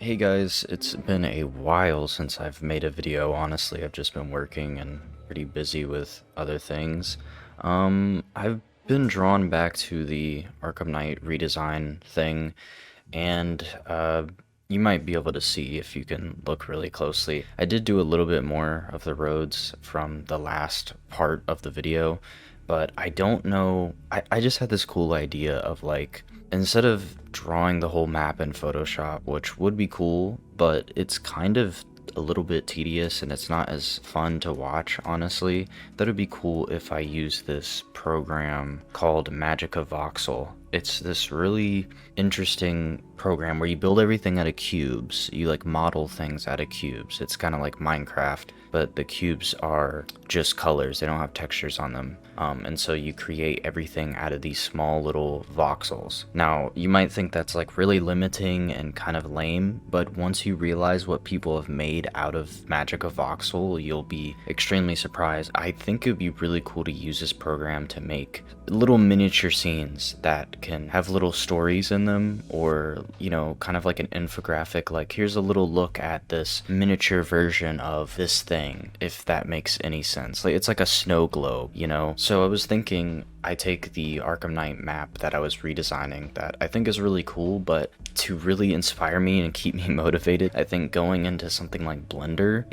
Hey guys, it's been a while since I've made a video. Honestly, I've just been working and pretty busy with other things. I've been drawn back to the Arkham Knight redesign thing, and you might be able to see if you can look really closely. I did do a little bit more of the roads from the last part of the video, but I don't know. I just had this cool idea of like, instead of drawing the whole map in Photoshop, which would be cool, but it's kind of a little bit tedious and it's not as fun to watch, honestly. That would be cool if I use this program called Magica Voxel. It's this really interesting program where you build everything out of cubes. You like model things out of cubes. It's kind of like Minecraft, but the cubes are just colors. They don't have textures on them. And so you create everything out of these small little voxels. Now, you might think that's like really limiting and kind of lame, but once you realize what people have made out of Magica Voxel, you'll be extremely surprised. I think it would be really cool to use this program to make little miniature scenes that can have little stories in them, or, you know, kind of like an infographic, like here's a little look at this miniature version of this thing, if that makes any sense. Like, it's like a snow globe, you know? So I was thinking I take the Arkham Knight map that I was redesigning that I think is really cool, but to really inspire me and keep me motivated, I think going into something like Blender,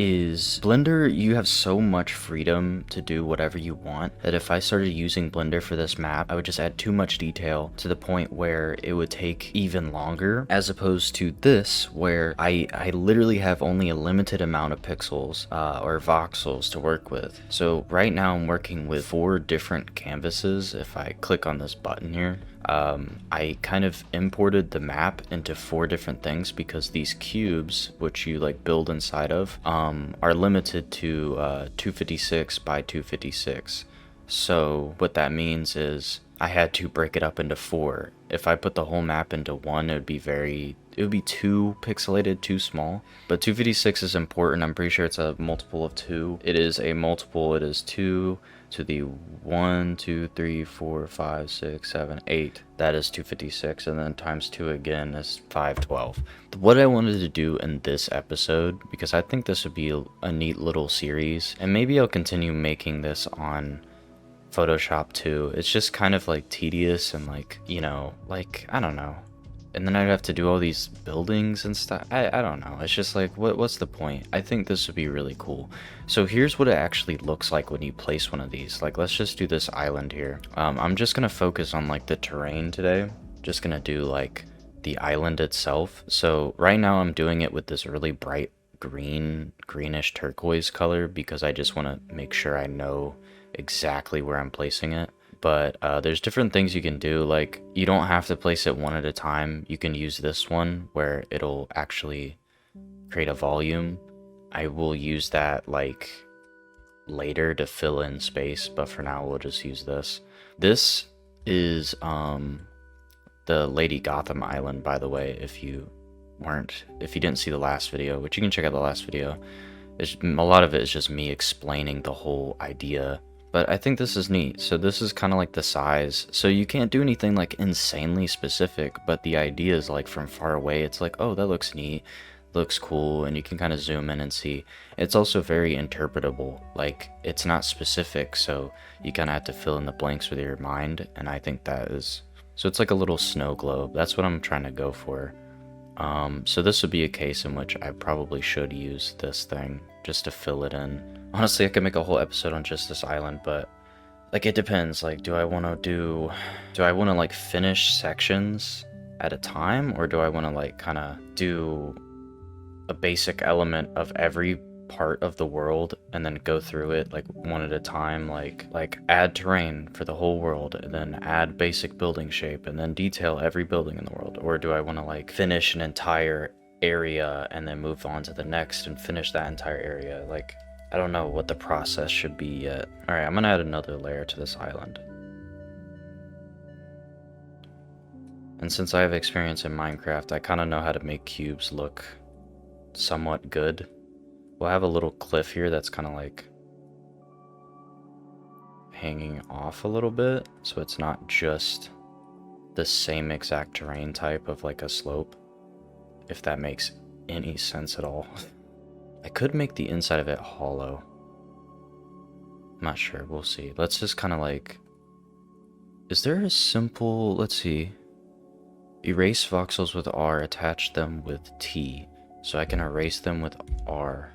you have so much freedom to do whatever you want that if I started using Blender for this map, I would just add too much detail to the point where it would take even longer, as opposed to this where I literally have only a limited amount of pixels or voxels to work with. So right now I'm working with 4 different canvases. If I click on this button here, I kind of imported the map into 4 different things because these cubes, which you like build inside of, are limited to 256 by 256. So what that means is I had to break it up into 4. If I put the whole map into 1, it would be too pixelated, too small. But 256 is important. I'm pretty sure it's a multiple of 2. It is a multiple. It is 2 to the 1, 2, 3, 4, 5, 6, 7, 8. That is 256, and then times 2 again is 512. What I wanted to do in this episode, because I think this would be a neat little series, and maybe I'll continue making this on Photoshop too. It's just kind of like tedious and like, you know, like, I don't know. And then I'd have to do all these buildings and stuff. I don't know. It's just like, what's the point? I think this would be really cool. So here's what it actually looks like when you place one of these. Like, let's just do this island here. I'm just gonna focus on like the terrain today. Just gonna do like the island itself. So right now I'm doing it with this really bright greenish turquoise color because I just want to make sure I know exactly where I'm placing it. But there's different things you can do. Like, you don't have to place it one at a time. You can use this one where it'll actually create a volume. I will use that like later to fill in space, but for now we'll just use this. This is the Lady Gotham island, by the way, if you didn't see the last video, which you can check out the last video. A lot of it is just me explaining the whole idea. But I think this is neat. So this is kind of like the size. So you can't do anything like insanely specific, but the idea is like from far away, it's like, oh, that looks neat, looks cool, and you can kind of zoom in and see. It's also very interpretable. Like, it's not specific, so you kind of have to fill in the blanks with your mind, and I think that is... So it's like a little snow globe. That's what I'm trying to go for. So this would be a case in which I probably should use this thing just to fill it in. Honestly, I could make a whole episode on just this island, but like, it depends. Like, do I want to like finish sections at a time, or do I want to like kind of do a basic element of every part of the world and then go through it like one at a time, like add terrain for the whole world and then add basic building shape and then detail every building in the world? Or do I want to like finish an entire area and then move on to the next and finish that entire area? Like, I don't know what the process should be yet. Alright, I'm gonna add another layer to this island. And since I have experience in Minecraft, I kind of know how to make cubes look somewhat good. We'll have a little cliff here that's kind of like hanging off a little bit, so it's not just the same exact terrain type of like a slope, if that makes any sense at all. I could make the inside of it hollow. I'm not sure, we'll see. Let's just kind of like... Is there a simple... Let's see. Erase voxels with R, attach them with T. So I can erase them with R.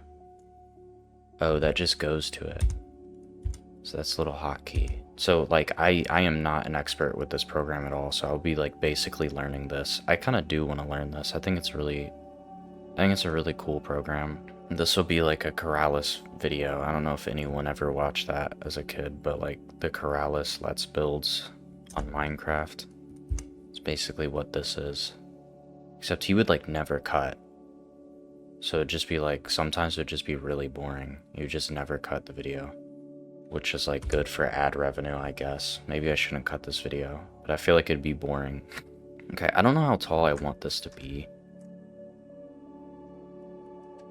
Oh, that just goes to it. So that's a little hotkey. So like I am not an expert with this program at all, so I'll be like basically learning this. I kind of do want to learn this. I think it's a really cool program. This will be like a Corrales video. I don't know if anyone ever watched that as a kid, but like the Corrales Let's Builds on Minecraft. It's basically what this is. Except he would like never cut. So it'd just be like, sometimes it would just be really boring. You just never cut the video. Which is like good for ad revenue, I guess. Maybe I shouldn't cut this video, but I feel like it'd be boring. Okay, I don't know how tall I want this to be.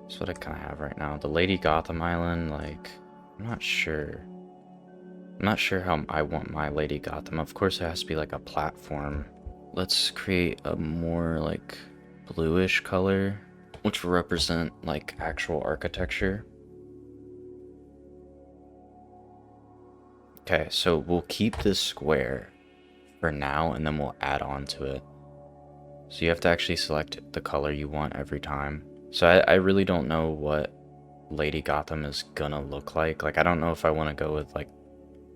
That's what I kind of have right now. The Lady Gotham Island, like, I'm not sure. I'm not sure how I want my Lady Gotham. Of course it has to be like a platform. Let's create a more like bluish color, which will represent like actual architecture. Okay, so we'll keep this square for now and then we'll add on to it. So you have to actually select the color you want every time. So I really don't know what Lady Gotham is gonna look like. Like, I don't know if I want to go with like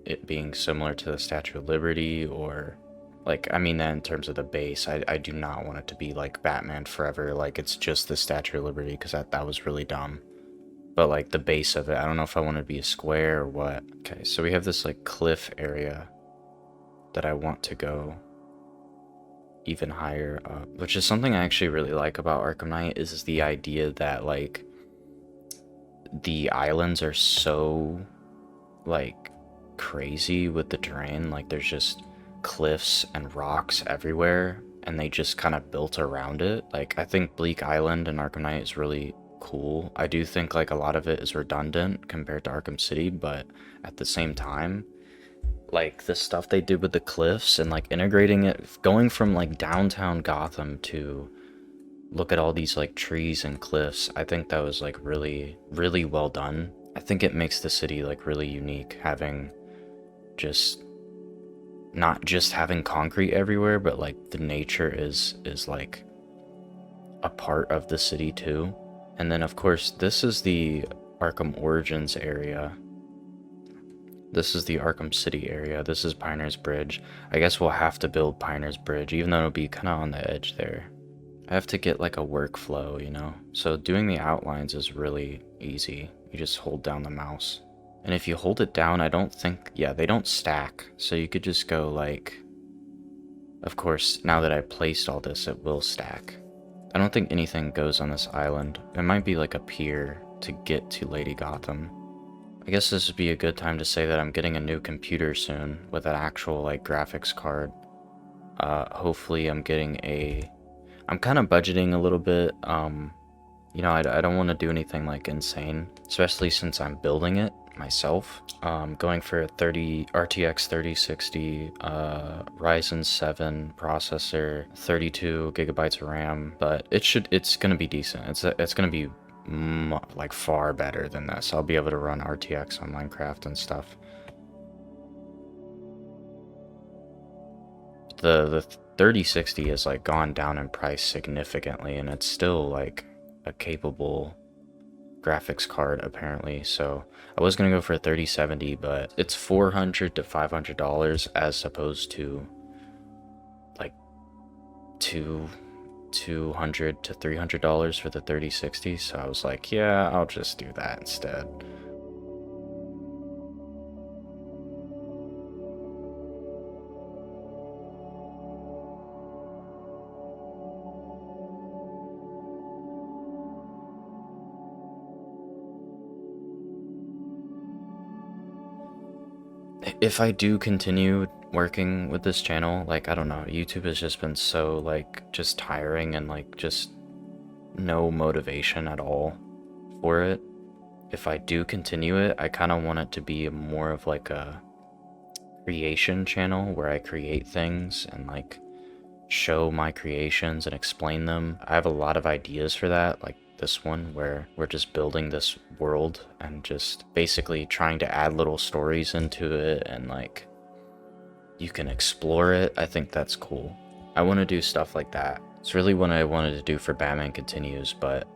it being similar to the Statue of Liberty, or like, I mean that in terms of the base. I do not want it to be like Batman Forever, like it's just the Statue of Liberty, because that was really dumb. But like the base of it, I don't know if I want it to be a square or what. Okay, so we have this like cliff area that I want to go even higher up, which is something I actually really like about Arkham Knight, is the idea that like the islands are so like crazy with the terrain. Like there's just cliffs and rocks everywhere and they just kind of built around it. Like I think Bleak Island in Arkham Knight is really cool. I do think like a lot of it is redundant compared to Arkham City, but at the same time, like the stuff they did with the cliffs and like integrating it, going from like downtown Gotham to look at all these like trees and cliffs, I think that was like really well done. I think it makes the city like really unique, having just not just having concrete everywhere, but like the nature is like a part of the city too. And then of course this is the Arkham Origins area. This is the Arkham City area. This is Pioneer's Bridge. I guess we'll have to build Pioneer's Bridge, even though it'll be kind of on the edge there. I have to get like a workflow, you know? So doing the outlines is really easy. You just hold down the mouse. And if you hold it down, I don't think... Yeah, they don't stack. So you could just go like... Of course, now that I've placed all this, it will stack. I don't think anything goes on this island. It might be like a pier to get to Lady Gotham. I guess this would be a good time to say that I'm getting a new computer soon with an actual like graphics card. Hopefully I'm getting a... I'm kind of budgeting a little bit. You know, I don't want to do anything like insane, especially since I'm building it myself. Going for a RTX 3060 Ryzen 7 processor, 32 gigabytes of RAM, but it's gonna be decent. It's gonna be like far better than this. I'll be able to run RTX on Minecraft and stuff. The 3060 has like gone down in price significantly, and it's still like a capable graphics card apparently. So I was gonna go for a 3070, but it's $400 to $500 as opposed to like $200 to $300 for the 3060. So I was like, yeah, I'll just do that instead. If I do continue working with this channel, like, I don't know, YouTube has just been so, like, just tiring and, like, just no motivation at all for it. If I do continue it, I kind of want it to be more of, like, a creation channel where I create things and, like, show my creations and explain them. I have a lot of ideas for that, like, this one, where we're just building this world and just basically trying to add little stories into it, and like you can explore it. I think that's cool. I want to do stuff like that. It's really what I wanted to do for Batman Continues, but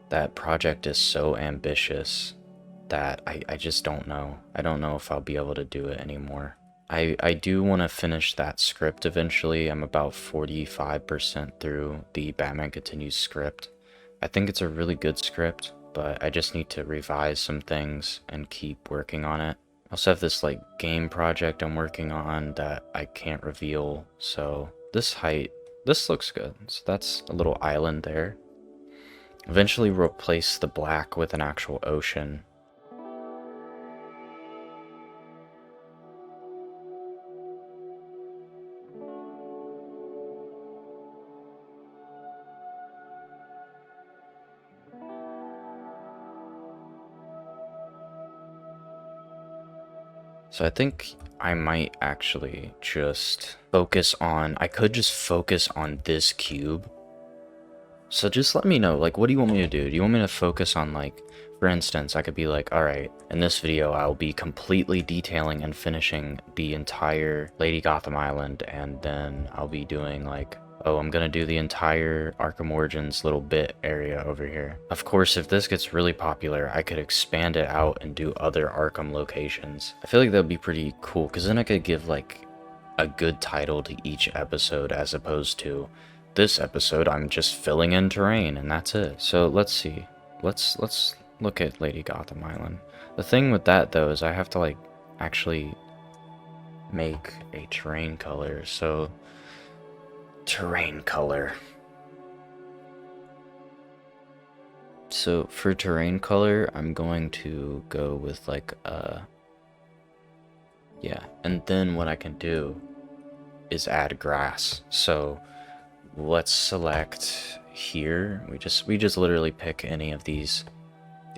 that project is so ambitious that I just don't know. I don't know if I'll be able to do it anymore. I do want to finish that script eventually. I'm about 45% through the Batman Continues script. I think it's a really good script, but I just need to revise some things and keep working on it. I also have this like game project I'm working on that I can't reveal, so this height, this looks good. So that's a little island there. Eventually replace the black with an actual ocean. So I think I might actually just focus on, I could just focus on this cube. So just let me know, like, what do you want me to do? Do you want me to focus on, like, for instance, I could be like, alright, in this video I'll be completely detailing and finishing the entire Lady Gotham Island, and then I'll be doing, like, oh, I'm gonna do the entire Arkham Origins little bit area over here. Of course, if this gets really popular, I could expand it out and do other Arkham locations. I feel like that would be pretty cool, because then I could give, like, a good title to each episode, as opposed to this episode I'm just filling in terrain and that's it. So let's see. Let's look at Lady Gotham Island. The thing with that though is I have to like actually make a terrain color. So terrain color. So for terrain color, I'm going to go with like yeah, and then what I can do is add grass. So let's select here. We just literally pick any of these.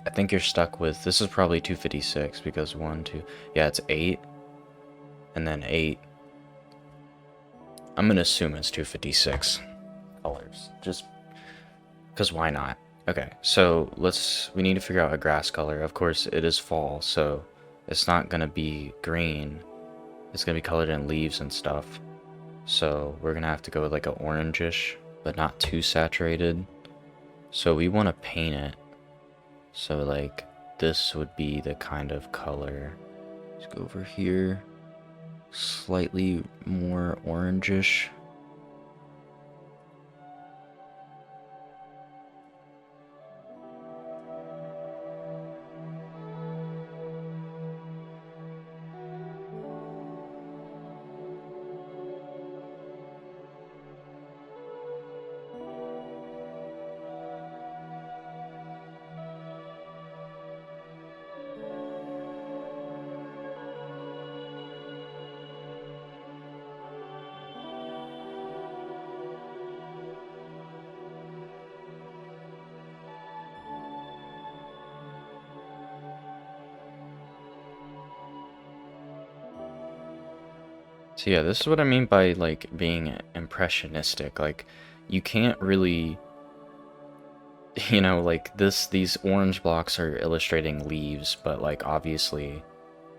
I think you're stuck with, this is probably 256 because 1, 2, yeah, it's 8 and then 8. I'm gonna assume it's 256 colors, just because why not? Okay, so we need to figure out a grass color. Of course, it is fall, so it's not gonna be green. It's gonna be colored in leaves and stuff. So we're gonna have to go with like a orangish, but not too saturated. So we want to paint it. So like this would be the kind of color. Let's go over here. Slightly more orangish. So yeah, this is what I mean by like being impressionistic. Like you can't really, you know, like these orange blocks are illustrating leaves, but like obviously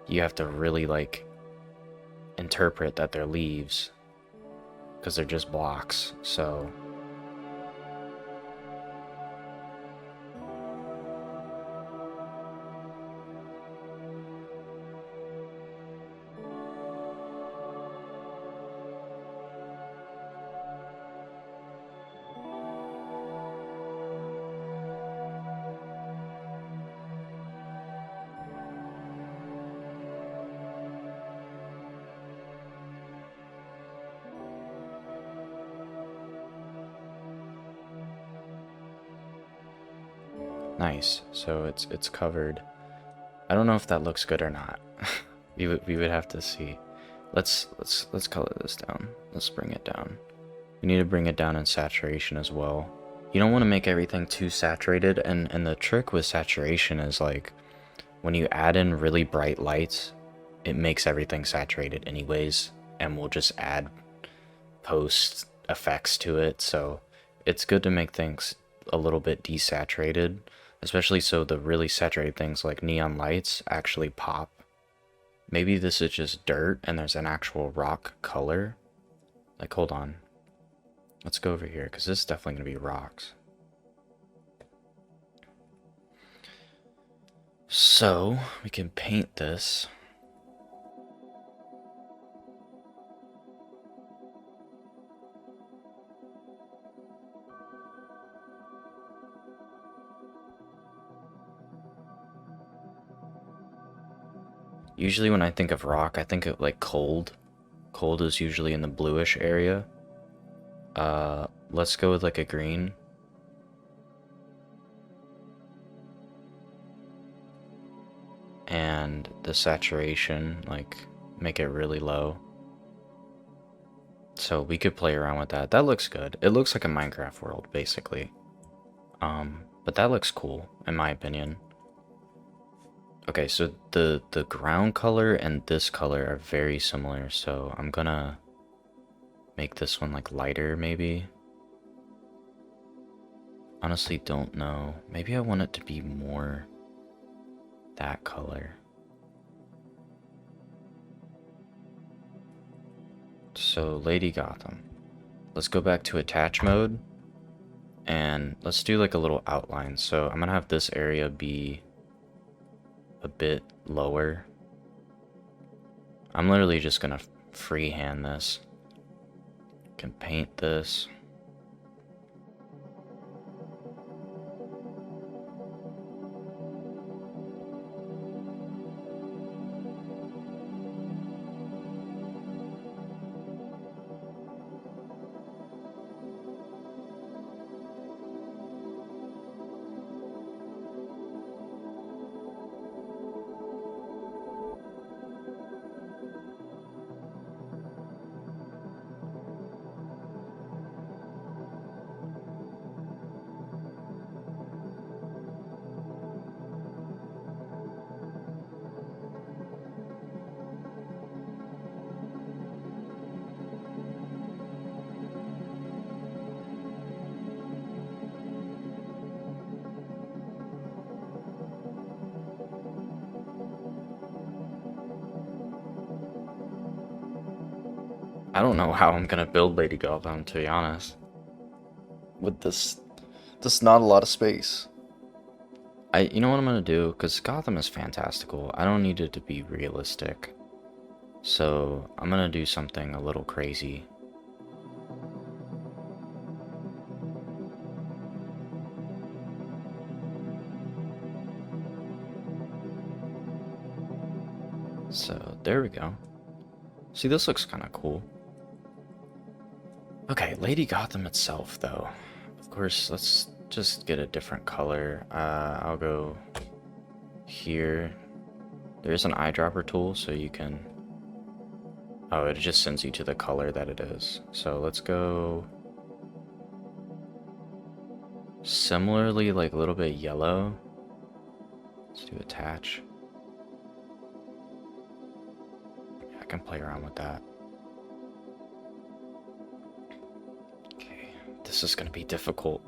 you have to really like interpret that they're leaves because they're just blocks. So nice. So it's covered. I don't know if that looks good or not. we would have to see. Let's color this down. Let's bring it down. We need to bring it down in saturation as well. You don't want to make everything too saturated, and the trick with saturation is like when you add in really bright lights, it makes everything saturated anyways, and we'll just add post effects to it. So it's good to make things a little bit desaturated, especially so the really saturated things like neon lights actually pop. Maybe this is just dirt and there's an actual rock color. Like, hold on. Let's go over here, because this is definitely going to be rocks. So, we can paint this. Usually when I think of rock, I think of like cold. Cold is usually in the bluish area. Let's go with like a green. And the saturation, like, make it really low. So we could play around with that. That looks good. It looks like a Minecraft world, basically. But that looks cool, in my opinion. Okay, so the ground color and this color are very similar, so I'm gonna make this one like lighter, maybe. Honestly, don't know. Maybe I want it to be more that color. So, Lady Gotham. Let's go back to attach mode. And let's do like a little outline. So, I'm gonna have this area be a bit lower. I'm literally just gonna freehand this. Can paint this. I don't know how I'm gonna build Lady Gotham, to be honest. With this not a lot of space. You know what I'm gonna do? Because Gotham is fantastical. I don't need it to be realistic. So, I'm gonna do something a little crazy. So, there we go. See, this looks kind of cool. Okay, Lady Gotham itself, though. Of course, let's just get a different color. I'll go here. There's an eyedropper tool, so you can... Oh, it just sends you to the color that it is. So let's go... Similarly, like a little bit yellow. Let's do attach. I can play around with that. This is gonna be difficult.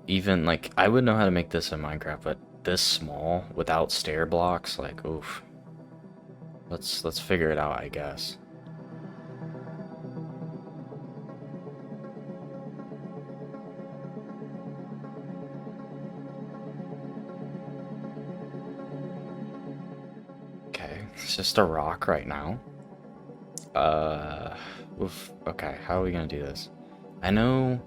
Even like I would know how to make this in Minecraft, but this small without stair blocks, like oof. Let's figure it out, I guess. Okay, it's just a rock right now. Oof. Okay, how are we gonna do this? I know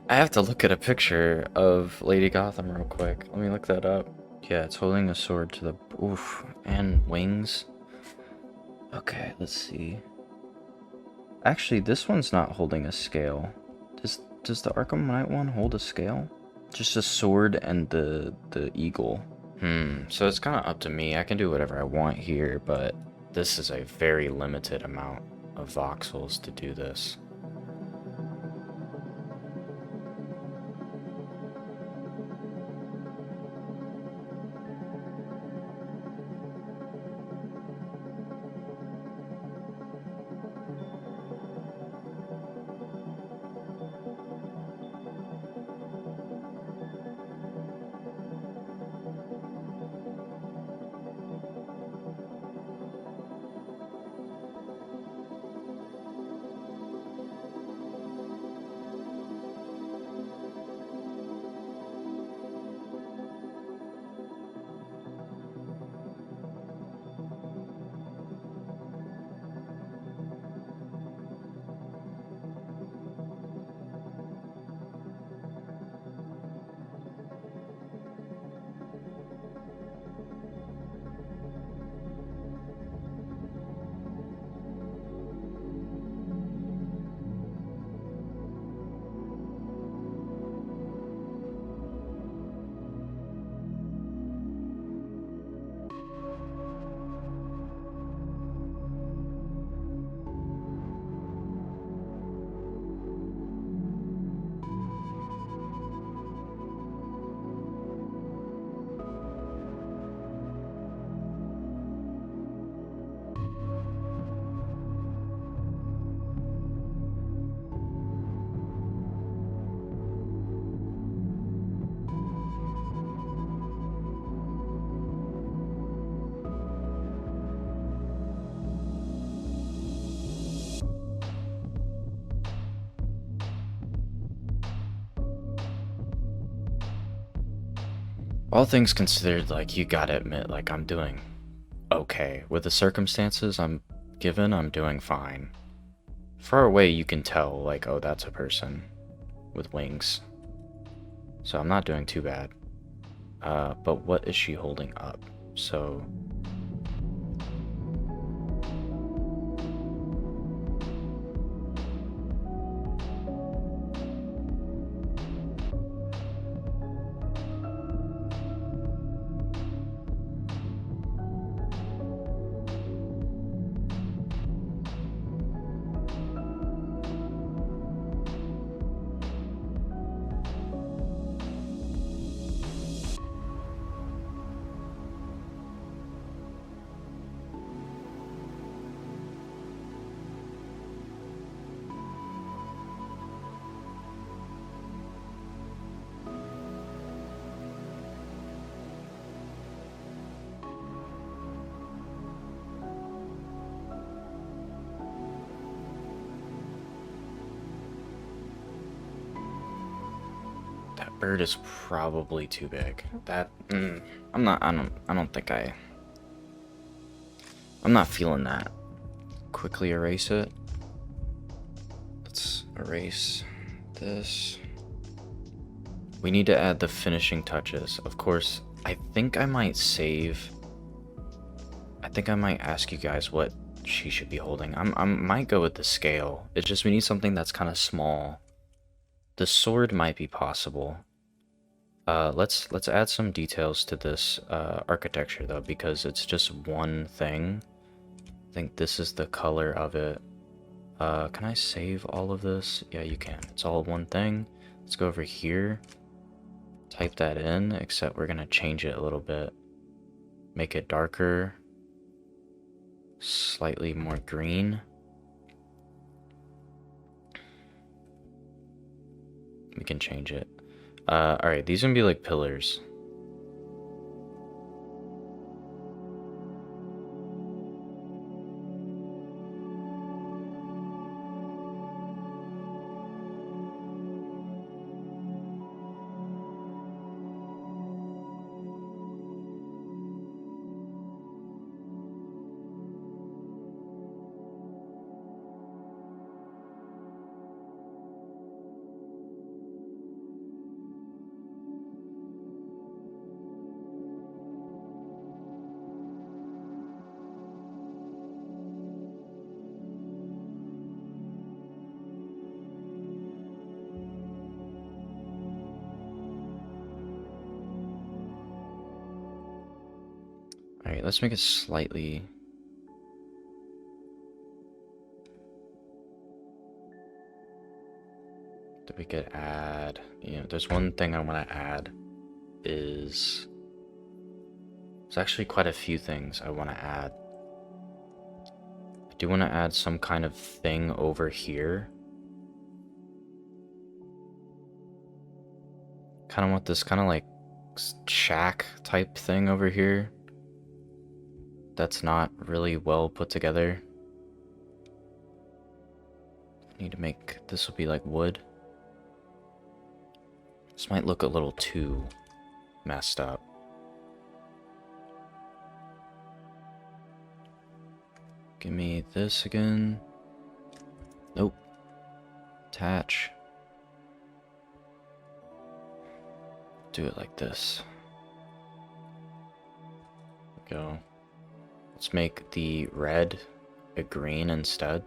I have to look at a picture of Lady Gotham real quick. Let me look that up. Yeah, it's holding a sword to the... Oof. And wings. Okay, let's see. Actually, this one's not holding a scale. Does the Arkham Knight one hold a scale? Just a sword and the eagle. So it's kind of up to me. I can do whatever I want here, but this is a very limited amount of voxels to do this. All things considered, like, you gotta admit, like, I'm doing okay. With the circumstances I'm given, I'm doing fine. Far away, you can tell, like, oh, that's a person with wings. So I'm not doing too bad. But what is she holding up? So... That bird is probably too big. That, I'm not feeling that. Quickly erase it. Let's erase this. We need to add the finishing touches. Of course, I think I might save. I think I might ask you guys what she should be holding. I might go with the scale. It's just we need something that's kind of small. The sword might be possible. Let's add some details to this architecture though, because it's just one thing. I think this is the color of it. Can I save all of this? Yeah, you can. It's all one thing. Let's go over here. Type that in, except we're gonna change it a little bit. Make it darker. Slightly more green. We can change it. Alright, these are gonna be like pillars. Alright, let's make it slightly... That we could add... You know, there's one thing I want to add is... There's actually quite a few things I want to add. I do want to add some kind of thing over here. Kind of want this kind of like shack type thing over here. That's not really well put together. I need to make this will be like wood. This might look a little too messed up. Give me this again. Nope. Attach. Do it like this. There we go. Let's make the red a green instead.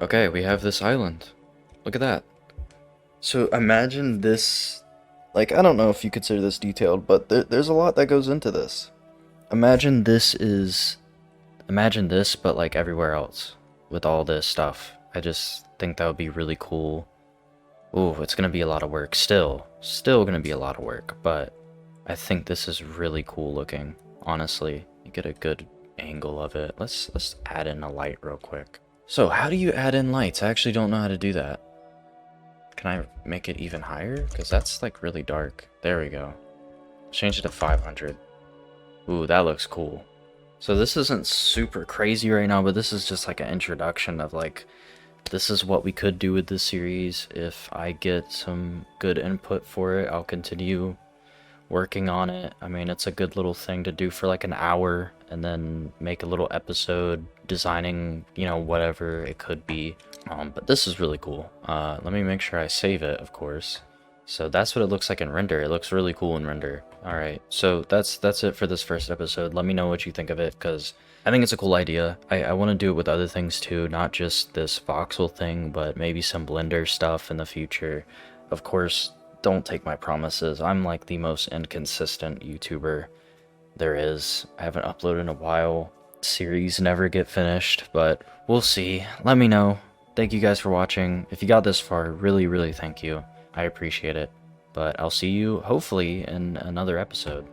Okay, we have this island. Look at that. So imagine this, like, I don't know if you consider this detailed, but there's a lot that goes into this. Imagine imagine this, but like everywhere else with all this stuff. I just think that would be really cool. Ooh, it's gonna be a lot of work still gonna be a lot of work, but I think this is really cool looking, honestly. You get a good angle of it. Let's add in a light real quick. So how do you add in lights? I actually don't know how to do that. Can I make it even higher? Because that's like really dark. There we go. Change it to 500. Ooh, that looks cool. So this isn't super crazy right now, but this is just like an introduction of like, this is what we could do with this series. If I get some good input for it, I'll continue working on it. I mean, it's a good little thing to do for like an hour and then make a little episode designing, you know, whatever it could be. But this is really cool. Let me make sure I save it, of course. So that's what it looks like in render. It looks really cool in render. Alright, so that's it for this first episode. Let me know what you think of it, because I think it's a cool idea. I want to do it with other things too, not just this voxel thing, but maybe some Blender stuff in the future. Of course, don't take my promises. I'm like the most inconsistent YouTuber there is. I haven't uploaded in a while. Series never get finished, but we'll see. Let me know. Thank you guys for watching. If you got this far, really, really thank you. I appreciate it. But I'll see you, hopefully, in another episode.